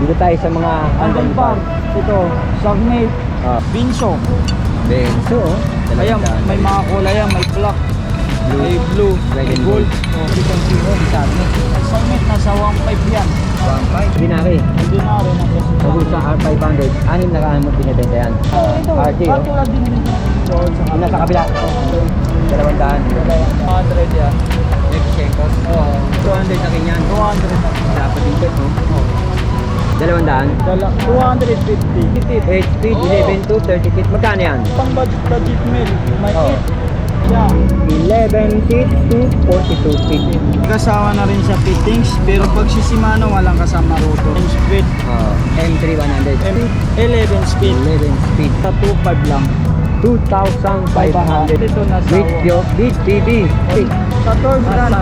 Dito tayo sa mga Handlebar. Ito, Sagnate. Binso. Benzo, oh. Ayan, may mga kulay yan. May black, may blue, may gold. Hindi kang sino, Sagnate. Ang Sagnate, nasa 1.5 yan. 1.5. Binari. Hindi na rin ang presyo. Sabi sa R500, anim na kaamot binibenta yan. Ito, RT, oh. katulad din nito. Yung nasa kabila. 200. 100 yan. Next checkos. 200 na ganyan. 200 na. Dapat yung pet, no? 200. 250. 8 speed, 11 to 30 feet. Magkano yan? Pang budget meal, may Oh. 8. Yan. 11 feet to 42 feet. Kasama na rin sa fittings, pero pag si Shimano walang kasama rotor. Speed, M3100. 11 speed. 11 speed. Sa 2.5 lang. 2,500. Dito nasa With PB. Sa third run.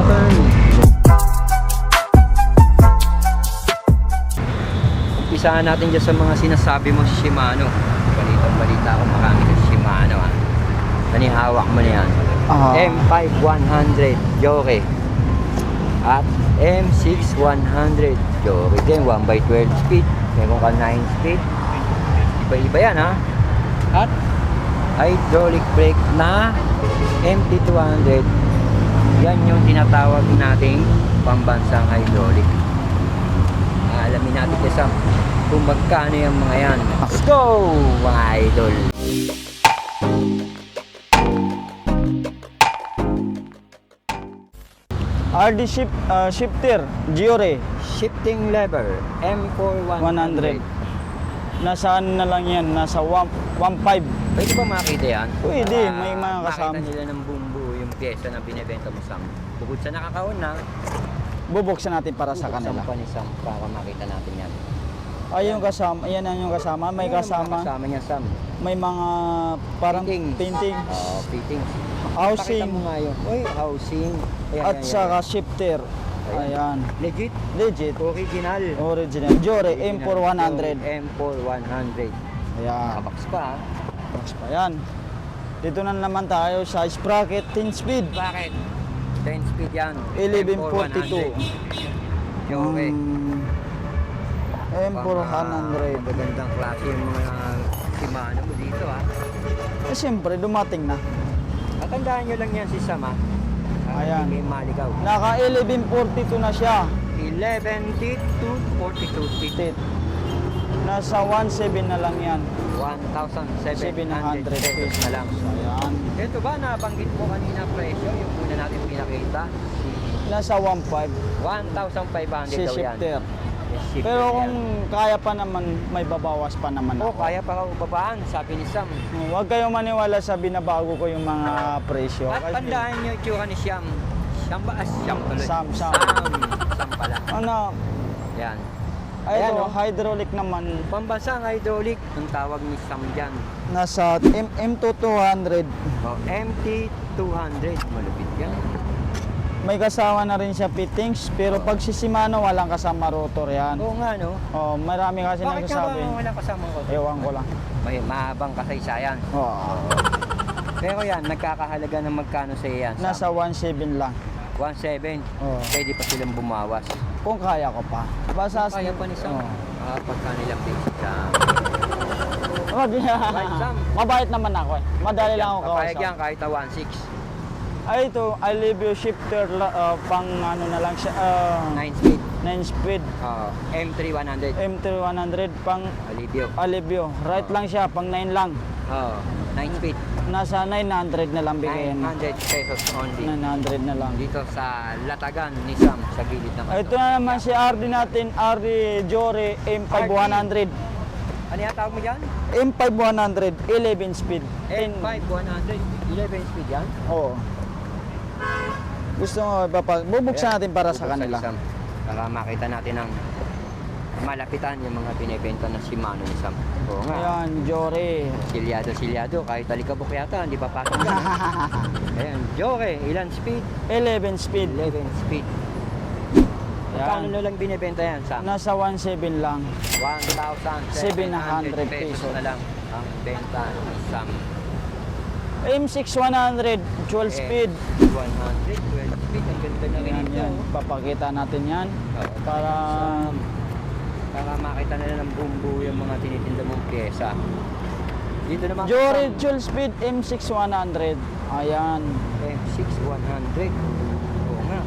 Umpisahan natin dyan sa mga sinasabi mo si Shimano. Balitang balita ako marami sa Shimano, ha. Nanihawak mo na yan. M5100 Joke. At M6100 Joke din. 1x12 speed. Meron ka 9 speed. Iba-iba yan, ha. At hydraulic brake na MT200. Yan yung tinatawag nating pambansang hydraulic. Alamin natin kasi kung magkano yung mga yan. Let's go mga idol. RD shifter, Giore. Shifting lever M4100. 100. Nasa ano na lang yan, nasa 1.5. Pwede ba makita yan? Pwede, may mga kasama. Makita nila ng bumbu yung pyesa na binibenta mo Sam. Bukod sa nakakaon na, Bubuksan natin para sa kanila. pa ni Sam para makita natin yan. Ay, yung kasama, ayan ang yung kasama. May kasama, Kasama niya Sam. may mga parang Fittings. painting, Fittings. Pakita housing, mo nga yun. Uy, housing. Ayan, at yan, saka shifter. Ayan. Ayan, Legit. legit. Original. Original. Giore, M4100. M4100. Ayan, Kabox pa, ha? box pa yan. Dito na naman tayo sa sprocket 10 speed. Bakit? 10 speed yan. 1142. Okay. M400. Magagandang klase yung mga Shimano mo dito, ha. Eh, siyempre, dumating na. Tatandaan nyo lang yan si Sam, ha. Ayan. Hindi kayo maligaw. Naka 1142 na siya. 11 feet to 42 feet. Tit. Nasa 17 na lang yan. 1,700 pesos na lang. Ayan. Ito ba, nabanggit mo kanina presyo, yung una natin pinakita? Nasa 1.5 1,500 si daw yan. shifter. Yes, shifter Pero yan. kung kaya pa naman, may babawas pa naman Oh, ako. kaya pa babaan, sabi ni Sam. Huwag kayong maniwala sa binabago ko yung mga presyo. At Kasi, tandaan nyo yung tsura ni Siam. Siam ba? Siam tuloy. Sam. Sam pala. ano, Yan. ay Ayan, ito, oh. hydraulic naman. Pambansang hydraulic, ang tawag ni Sam dyan. Nasa M2200. Oh, MT200. Malupit yan. May kasama na rin siya fittings. Pero pag si Shimano, walang kasama rotor yan. Oo nga, no? Oh, marami kasi Bakit ka ba nagsasabi. wala kasama ko? Ewan ko lang. May mahabang kasaysayan. Oh, Pero yan, nagkakahalaga ng magkano sa yan? Sam? nasa 1.7 lang. 1,700. Oh. Pwede pa silang bumawas. Kung kaya ko pa. Basta Kaya pa ni Sam. Oh. Pagka nilang basic sa... Sam. Mabait naman ako eh. Madali lang ako Papayag yan kausap. kahit 1,600. Ay ito, I leave you shifter pang ano na lang siya. 9 speed. 9 speed. M3100. M3100 pang Alivio. Alivio. Right lang siya, pang 9 lang. 9 speed. Nasa 900 na lang bigyan. 900 pesos only. 900 na lang. Dito sa Latagan ni Sam, sa gilid naman. Ito na naman si RD natin, RD Giore M5100. Ano yung tawag mo dyan? M5100, 11 speed. M5100. 11 speed yan? Oo. Gusto mo, bubuksan natin para sa Bubuksan kanila. ni Sam. Para makita natin ang malapitan yung mga binibenta na Shimano ni Sam. Oo nga. Ayan, Giore. Silyado. Kahit talikabok yata, hindi pa pasok yan. Ayan, Joke. Ilan speed? 11 speed. 11 speed. Kano na lang binibenta yan, Sam? Nasa 1.7 lang. 1,700 pesos na lang ang benta ni Sam. M6100, 12 speed. 100, 12 speed. Ang ganda na rin Yan, ito. yan. Papakita natin yan. Oo, Para Para makita nila ng bumbu yung mga tinitinda mong pyesa. Dito naman. Jory Dual Speed M6100. Ayan. M6100. Oo nga.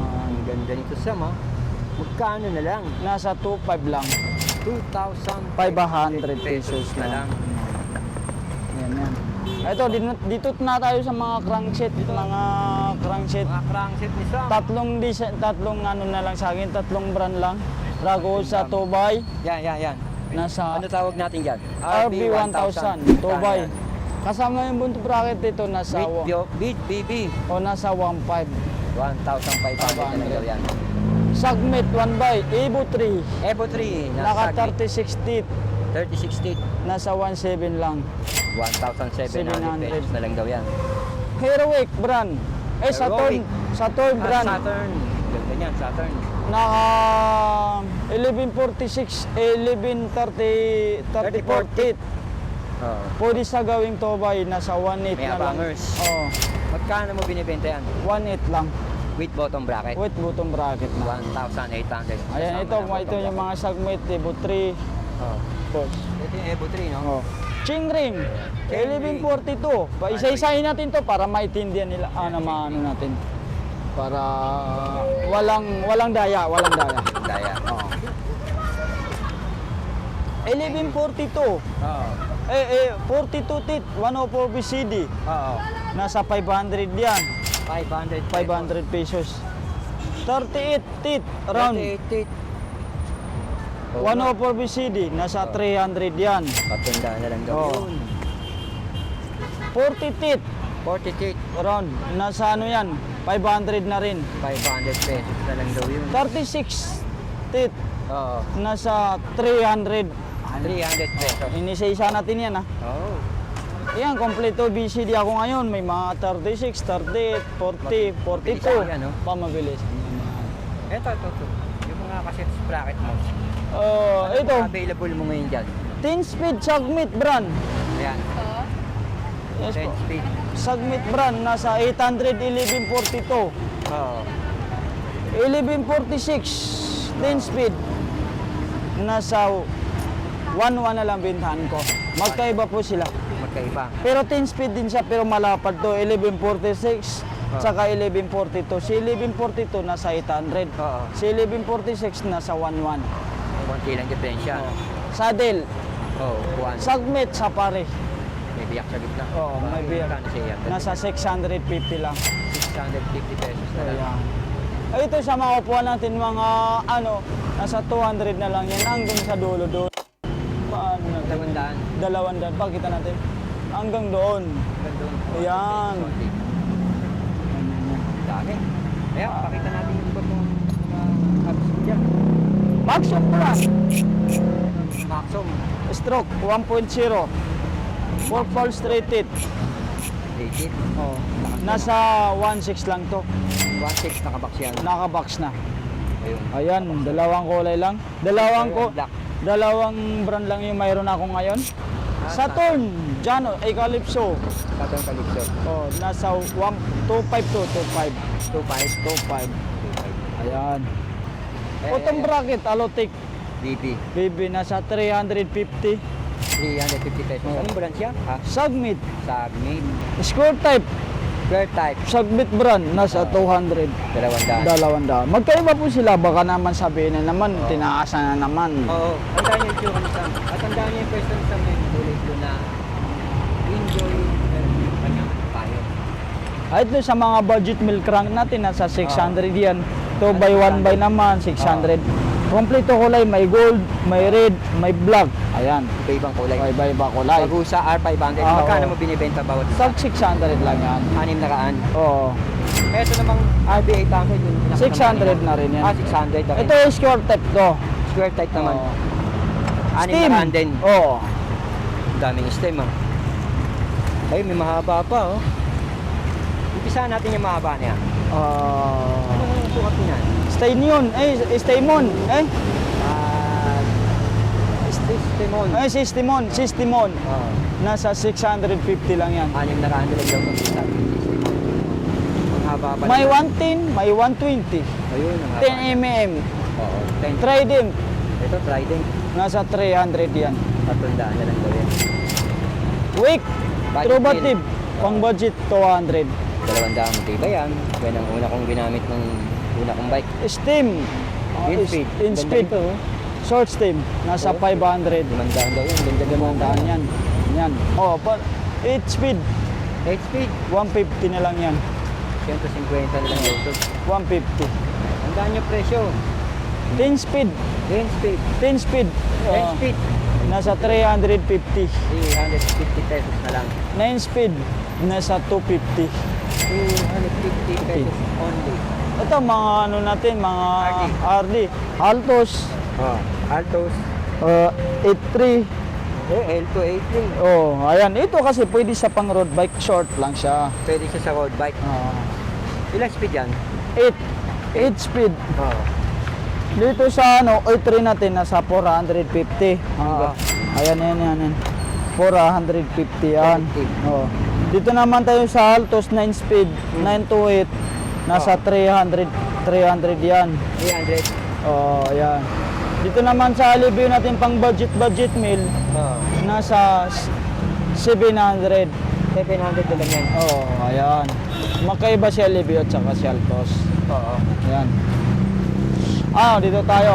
Ang ganda nito Sam ha. Magkano na lang? Nasa 2.5 lang. 2,500 pesos na lang. Ayan yan. Ito, dito na tayo sa mga crankset. Mga crankset. Mga crankset ni Sam. Tatlong ano na lang sa akin. Tatlong brand lang. Ragosa, Tobay. Yan. Nasa Ano tawag natin dyan? RB1000. Tobay. Kasama yung bunto bracket dito. Nasa Beat BB. nasa 1.5. 1,500 na daw yan. Sagmit 1 by Evo 3. Evo 3. Naka 36 teeth. 36 teeth. Nasa 1.7 lang. 1,700 pesos na lang daw yan. Heroic brand. Saturn. Heroic. Saturn brand. Saturn. Ganda yan, Saturn. Naka 1146, 34 teeth. Oh. Pwede sa gawing tobay, nasa 1.8 May na lang. abangers. Oo, Magkano mo binibenta yan? 1.8 lang. With bottom bracket? With button bracket na. 1,800. Ayan, ito yung mga Sagmit, Evo 3. Oh. Boss. Ito yung Evo 3, no? Oh. Chingring, Chingring. 1142. Isa-isahin natin to para maintindihan nila maano natin. Para walang daya. Daya. Oh. 1142. Oo. 42 teeth, 104 BCD. Oo. Nasa 500 yan. 500 500 pesos. 38 teeth, round. 38 teeth. 104 BCD, nasa 300 yan. Patunda na lang daw Oo. yun. 40 teeth, 40 teeth. round. Nasa ano yan, 500 na rin. 500 pesos na lang daw yun. 36 teeth, Oo. nasa 300. 300 pesos. Inisa-isa natin yan ha. Oo. Yan, kompleto BCD ako ngayon. May mga 36, 38, 40, 42. Mabilis yan, no? Pamabilis. Ito. Yung mga cassette bracket mo. Ito, Ano available mo ngayon dyan? 10 speed Sagmit brand. Ayan. Yes 10 po. speed. Sagmit brand, nasa 811.42. Oo. 1146, 10 speed. Nasa 1.1 na lang bintahan ko. Magkaiba po sila. Magkaiba. Pero 10 speed din siya, pero malapad to. 1146, tsaka 1142. Si 1142 nasa 800. Oo. Si 1146 nasa 11. Konti lang diferensya. no? Saddle, Oo. Buwan. Sagmit sa pare. May biyak sa gitna. Oo, may biyak. Magkano siya yan? Nasa 650 lang. 650 pesos na lang. Ayan. Ay, ito sa mga upuan natin, mga nasa 200 na lang yan. Hanggang sa dulo doon. Paano natin? 200. Pakita natin. Hanggang doon. Gandun. Ayan. Konti. Dami. Ayan, pakita natin yung iba mong habs mo dyan. Maximum plan. Maxum. Stroke 1.0. 4 pulse rated. Rated. Oh. Nasa 1.6 lang to. 1.6 nakabox yan. Naka-box na. Ayun. Ayan, dalawang kulay lang. Black. Dalawang brand lang yung mayroon ako ngayon. Saturn, Jano, Calypso. Saturn Calypso. Oh, nasa 2.5 to 2.5. 2.5. 2.5. Ayan. Bottom bracket, Alotech. BB. Baby, nasa 350. 350 pesos. Oh. Anong brand siya? Sagmit. Sagmit. Square type, Square type. Sagmit brand, nasa 200. 200. 200. Magkaiba po sila, baka naman sabihin na naman, tinaasan na naman. Oo. Tandaan niyo yung tsura ni Sam. At tandaan niyo yung pwesto ni Sam na yung kulay blue na enjoy yung kanyang payo. Ay, ito sa mga budget milk crank natin, nasa 600 yan. 2 by 1 by naman, 600. Kompleto kulay, may gold, may red, may black. Ayan. Iba-ibang kulay. Iba-iba kulay. Ragusa R500. Oo. Magkano mo binibenta bawat isa? Sag 600 lang yan. 600. Oo. Ito namang RB800 yung 600 na rin yan. 600 na rin. Ito yung square type to. Square type naman. Oo. 600 din. Oo. Daming stem ah. Ay, may mahaba pa oh. Umpisa natin yung mahaba niya. Ano yung sukat niya? Stainion. Staimon. Stemon. Sistemon. Sistemon. Oh. Nasa 650 lang yan. 600 lang daw itong Stemon. Ang haba pa. May 110, may 120. Ayun, ang haba. 10 mm. Oo, 10. Trident. Ito, Trident. Nasa 300 yan. 300 na lang daw yan. Week, Budget true meal. batib. Pang budget, 200. 200 matibay yan. Yan ang una kong ginamit ng una kong bike. Steam. In-speed. In-speed. Ganda nito, oh. Short steam, nasa Oh. 500. 500 daw yun. Ganda naman. 500 yan. Yan. Oh, 8 speed, 8 speed. 150 na lang yan. 150 na lang daw. 150. Ang daan yung presyo. 10 speed, 10 speed. 10 speed. 10 speed. Nasa 350. 350 pesos na lang. 9 speed, nasa 250. 250 pesos only. Ito mga ano natin, mga RD. RD. Altos, Oh, Altos. 83. L2, A3. Oh, ayan. Ito kasi pwede sa pang road bike, short lang siya. Pwede siya sa road bike. Ilang speed yan? 8. 8 speed. Oh. Dito sa ano, A3 natin nasa 450. Ayan, yan. 450 yan. 450. Oh. Dito naman tayo sa Altos 9 speed, 928. Nasa 300 yan. 300. Oh, ayan. Dito naman sa Alibio natin pang budget meal, Oh. nasa 700. 700 na lang yan. Oh, ayan. Magkaiba si Alibio at saka si Altos. Oo. Ayan. Dito tayo.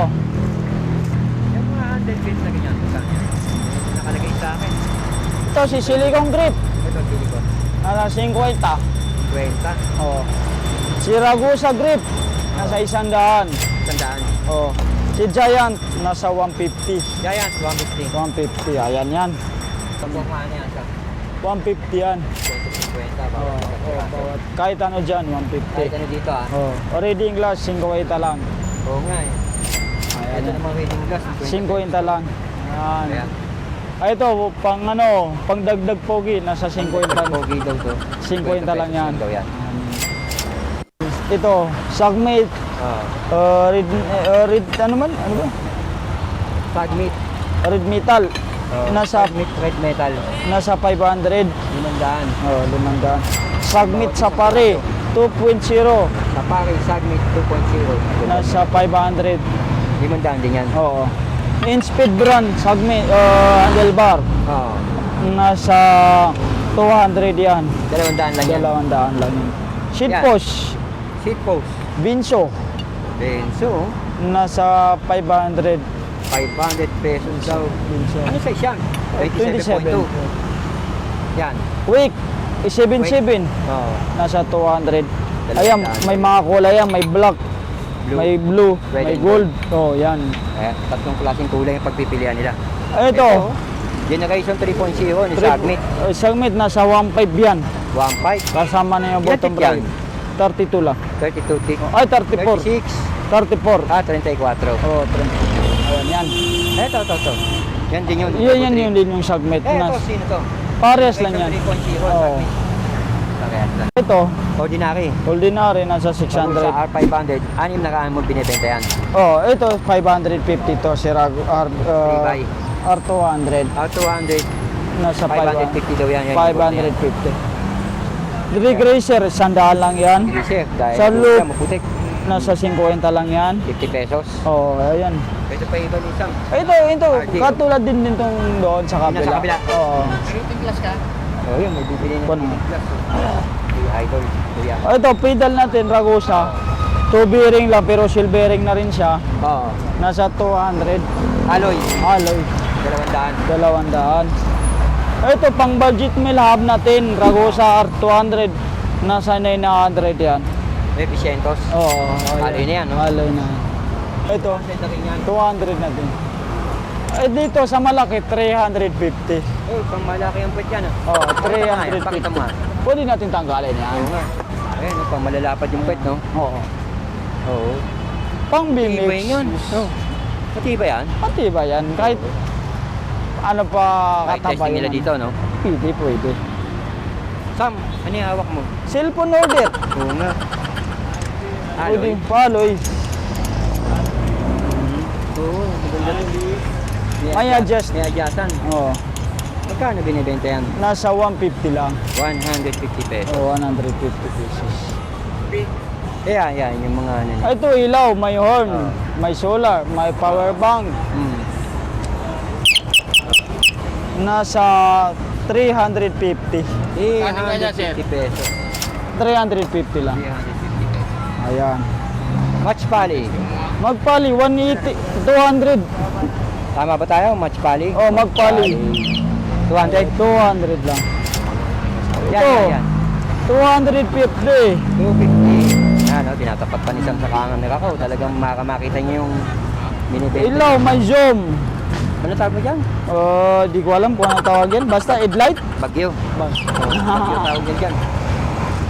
Yung mga 100 feet na ganyan. Saan yan? Nakalagay sa akin. Ito si Silicon Grip. Ito, silicon. Nasa 50. 20. Oh. Si Ragusa Grip. Nasa 100. Sandaan. Oh. Si Giant. Nasa 150. Giant, 150. 150. Ayan yan. Tapos ano yan sa 150 yan. 20-50. Oh, bawat. Kahit ano dyan, 150. Kahit ano dito ah. Oh. Reading glass, 50 lang. Oo nga eh. Ayan Ito yan. namang reading glass. 50 lang. Ayan. Ayan. Ito, pang dagdag pogi, nasa 50. Pogi daw to. 50 lang yan. Daw yan. Ito, Sagmate, Oo. red, ano man? Ano ba? Fag meat. Red metal. Nasa, Red metal. nasa 500. 500. Oh, 500. Sagmate sa pare, 2.0. Sa pare, Sag meat 2.0. Nasa 500. 500 din yan. Oo. In-speed brand, Sagmate, handlebar. Oo. Nasa 200 yan. 200 lang yan. 200 lang yan. Sheet Yan. post, Seat post. Binso, Benzo. nasa 500. 500 pesos daw. Binso. Ano size yan? 27. 27.2. Yan. Wick, 77. Oo. Nasa 200. 200. Ayan, may mga kulay yan. May black, Blue. may blue, Red may and gold. Oh, yan. Ayan, tatlong klaseng kulay yung pagpipilian nila. Ito, Generation 3.0 ni Sagmit. Sagmit, nasa 1.5 yan. 1.5. Kasama na yung Ilan bottom tick yan? bracket. 32 lang. 32 tick. Ay, 34. 36. 34. 34. Oh, 30. Ayan, yan. Ito. Yan din yun. Yan yun din yung Sagmit. Ito, sino to? Pares lang yan. Generation 3.0 Oo. Sagmit. Parehas lang. Ito, Ordinary. ordinary, nasa Pag sa 600. R500, anim na kaan mo binibenta yan. Oh, ito 550 to si Tibay. R200 R200, nasa 550 daw yan. 550. Rig Racer, 100 lang yan. Hindi chef, dahil Sa puti loop. siya, maputik. Nasa 50 lang yan. 50 pesos. Oh, ayan. Ito pa iba ni Sam. Ito, RD. katulad din tong doon sa kabila. Nasa kabila. Oo. Rating class ka? Oo, yun, may bibili ng Ano? rating class. Hey, idol. Kuya. Ito, pedal natin, Ragusa. 2 bearing lang, pero shell bearing na rin siya. Oo. Nasa 200. Alloy, Alloy, 200. 200. Ito, pang budget meal hub natin, Ragusa R200. Nasa 900 yan. May Picientos. Oo. Alloy na yan, no? Alloy na. Ito, 200 natin. Dito sa malaki, 350. Oh, pang malaki ang puwet yan. Oh, Pakita mo 350. ah. Pwede natin tanggalin yan. Oo nga. Ayan, pang malalapad yung puwet, no? Oo. Oo. Pang BMX. Tibay yun. Oo. Pati ba yan? Pati ba yan? Kahit ano pa Kahit kataba testing nila yun. dito, no? Pwede. Sam, ano yung hawak mo? Cellphone order. Oo nga. Pwede Alloy. paloy. Oo, maganda rin. May adjust. May adjustan. Oo. Magkano binibenta yan? Nasa 150 lang. 150 pesos. O 150 pesos. Yan, yung mga ano. Ito ilaw, may horn, Oo. may solar, may power bank. Hmm. Nasa 350. Ano nga yan, sir? 150 pesos. 350 lang. 350 pesos. Ayan. Match Pali. Magpali, 180, 200. Tama ba tayo? Match Pali? Oh, Magpali. 200? 200 lang. Yan. 250. 250. Yan, no? Tinatapat pa ni Sam sa camera ko. Talagang makita niyo yung minibenta. Ilaw, may zoom. Ano tawag mo dyan? Di ko alam kung anong tawag yan. Basta headlight. Bagyo. Bas. Bagyo tawag yan dyan.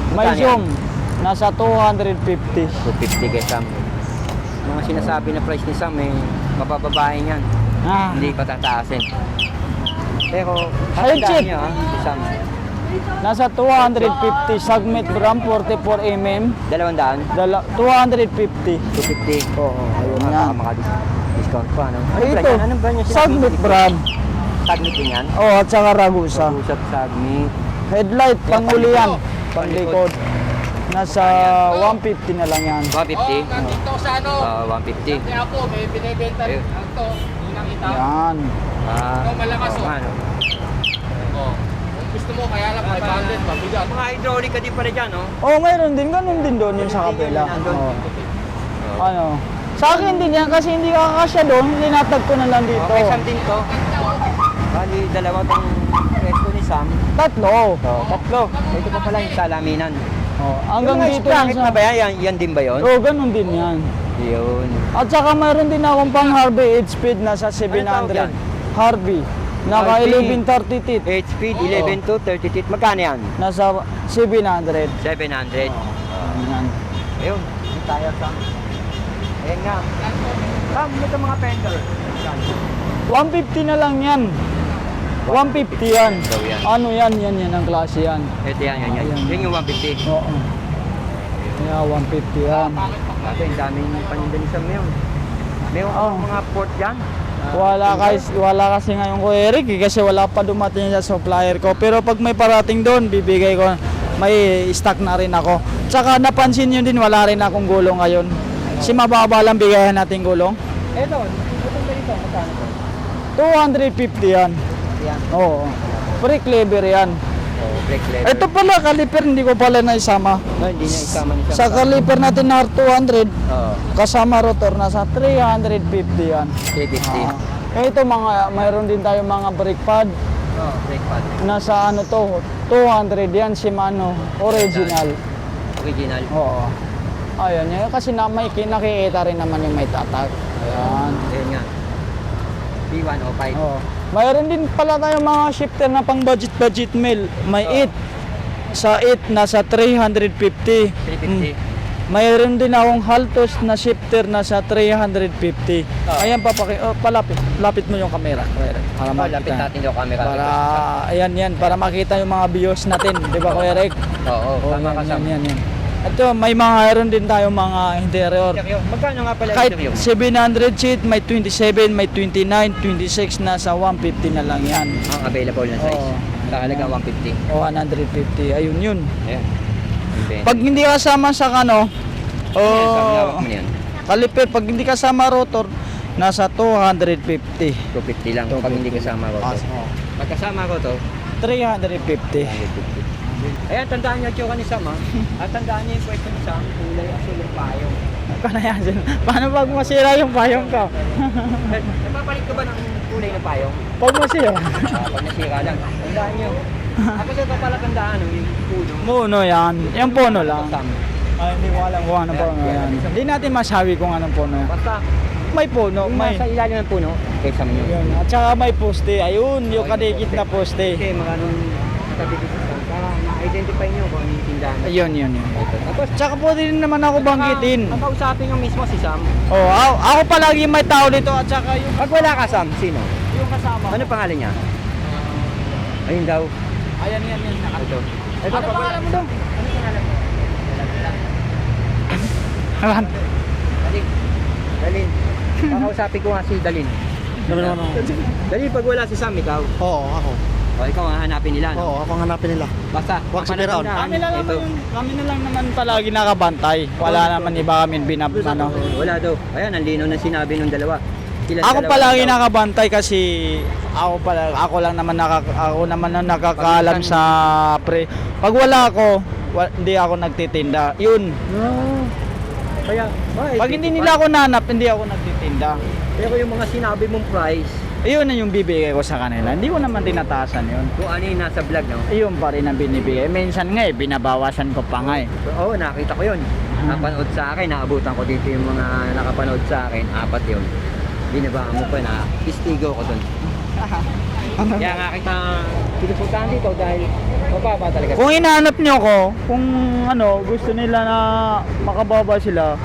May Magkano zoom. yan? Nasa 250. 250 kay Sam. Mga sinasabi na price ni Sam, mabababahin yan. Hindi pa tataasin. Pero, Ayun, hatandaan chip. niyo si Sam. Nasa 250. Sagmit gram, 44 mm. 200? 250. 250. Oo, ayun Baka yan. maka-discount pa, ano? Ay, ito. Anong brand yung Sagmit brand. Sagmit din yan? Oh, at saka Ragusa. Usap Sagmit. Headlight, panghuli yan. Panglikod. Panglikod. Nasa 150 na lang yan. 150? Nandito sa ano? 150. Kaya po, may binibenta rin. Ayun. Ito, yung nakita. Yan. Ito, malakas, oh. Ano? Oh. Kung gusto mo, kaya lang 500, mabigat. Mga hydraulic ka din pala dyan, no? Oh, mayroon din. Ganun din doon yung sa kapila. Oh. Ano? Sa akin din yan kasi hindi kakasya doon. Linatag ko na lang dito. Okay, Sam din to. Bali, dalawa tong resto ni Sam. Tatlo. Tatlo. Ito pa pala yung salaminan. Oh, hanggang Yung dito sprocket lang na ba yan? Yan din ba yun? Oh, ganun din yan. Yun. At saka mayroon din akong pang Harvey 8 speed nasa Ano tawag 700. yan? Harvey. Naka Harvey. 1130 tit. 8 speed, 11 to 30 teeth. Magkano yan? Nasa 700. 700. Yan. Ayun. Hindi tayo, Sam. Ayan nga. Sam, ito mga fender. 150 na lang yan. 150 yan. Daw yan. Ano yan? Yan ang klase yan. Ito yan. Ayan. Yan yung 150. Oo. Yeah, 150 yan. Ate, ang daming paninda ni Sam ngayon. Meron Oh. mga port dyan. Wala kasi ngayon ko Eric kasi wala pa dumating sa supplier ko. Pero pag may parating doon, bibigay ko, may stock na rin ako. Tsaka napansin nyo din, wala rin akong gulong ngayon. Si mababa lang bigayan natin gulong. Ito, itong ganito, magkano to? 250 yan. Yan. Oo. Free clever yan. Oh, brake lever. Ito pala, kaliper, hindi ko pala naisama. No, hindi na isama ni Sam. Sa kaliper natin na 200, Oo, kasama rotor, nasa 350 yan. 350. Ito mayroon din tayo mga brake pad. Oh, brake pad. Nasa ano to, 200 yan, Shimano, original. Original. Oo. Ayan, yun kasi may nakikita rin naman yung may tatag. Ayan. Ayun nga. B105. Oo. Mayroon din pala tayong mga shifter na pang budget meal. May 8. Sa 8, nasa 350. 350. Mayroon din akong haltos na shifter na sa 350. Ayan, lapit mo yung camera. Para Lapit makita. natin yung camera. Ayan, para makita yung mga views natin. Di ba, Kuya Eric? Oo, tama ka, Sam. yan. Ito, may mayroon din tayo mga interior. Interior. Magkano nga pala Kahit interior? 700 seat, may 27, may 29, 26, nasa 150 na lang yan. Ang available na size. Oo. Kakalaga 150. O 150, ayun yun. Ayan. Pag hindi kasama sa kano, Hawak mo yan. kaliper, pag hindi kasama rotor, nasa 250. 250 lang pag hindi kasama ko to. Pag kasama ko to, 350. 150. Ayan, tandaan niyo yung ni Sam, ha? At tandaan niyo yung pwesto ni Sam, kulay asul yung payong. Paano yan? Paano pag masira yung payong ka? Napapalit ka ba ng kulay ng payong? Pag masira? Pag nasira lang. Tandaan niyo. Ako sa pala tandaan, yung puno. Puno yan. Yung puno lang. Sam. Ay, hindi ko alam kung anong puno yan. Hindi natin masabi kung anong puno yan. Basta, May puno, yung may... nasa ilalim ng puno, kay Sam yun. Yun. At saka may poste. Ayun, yung kadikit na poste. Kasi mga nung nakadikit sa Sam, para ma-identify niyo kung ano yung tindahan. Ayun. Tapos, Tsaka pwede din naman ako banggitin. Ang kausapin nyo mismo si Sam. Oh, ako palagi may tao dito at saka yung Pag wala ka, Sam, sino? kasama. Ano pangalan niya? Ayun daw. Ayan. Ito. Ito, Ano pangalan mo daw? Ano pangalan mo? Ayan. Dalin. Kakausapin ko nga si Dalin. No. Dalin, pag wala si Sam, ikaw. Oo, ako. O, ikaw ang hanapin nila, no? Oo, ako ang hanapin nila. Basta, Huwag si papanatinahan. Piraon. Kami na lang naman palagi nakabantay. Wala naman iba kami ano. Wala daw. Ayan, ang lino na sinabi ng dalawa. Sila Ako dalawa palagi daw. nakabantay kasi ako lang naman ako naman ang nakakaalam sa pre. Pag wala ako, hindi ako nagtitinda. Yun. No. Kaya, Pag hindi nila ako nanap, hindi ako nagtitinda. Pero yung mga sinabi mong price, Iyon na yung bibigay ko sa kanila. Hindi ko naman tinataasan yun. kung ano yung nasa vlog, no? Iyon pa rin ang binibigay. Minsan nga binabawasan ko pa nga eh. Oo, nakita ko yun. Napanood sa akin, naabutan ko dito yung mga nakapanood sa akin. 4 yun. Binabaan mo pa na istigo ko dun. Kaya nga kita pinupuntahan dito dahil mababa talaga. Kung hinahanap niyo ko, kung gusto nila na makababa sila,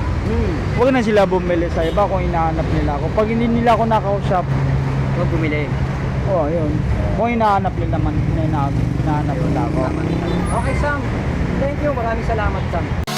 huwag na sila bumili sa iba kung hinahanap nila ako. Pag hindi nila ako nakausap, Huwag bumili. yun. Kung hinahanap nila naman, hinahanap nila ako. Okay, Sam. Thank you. Maraming salamat, Sam.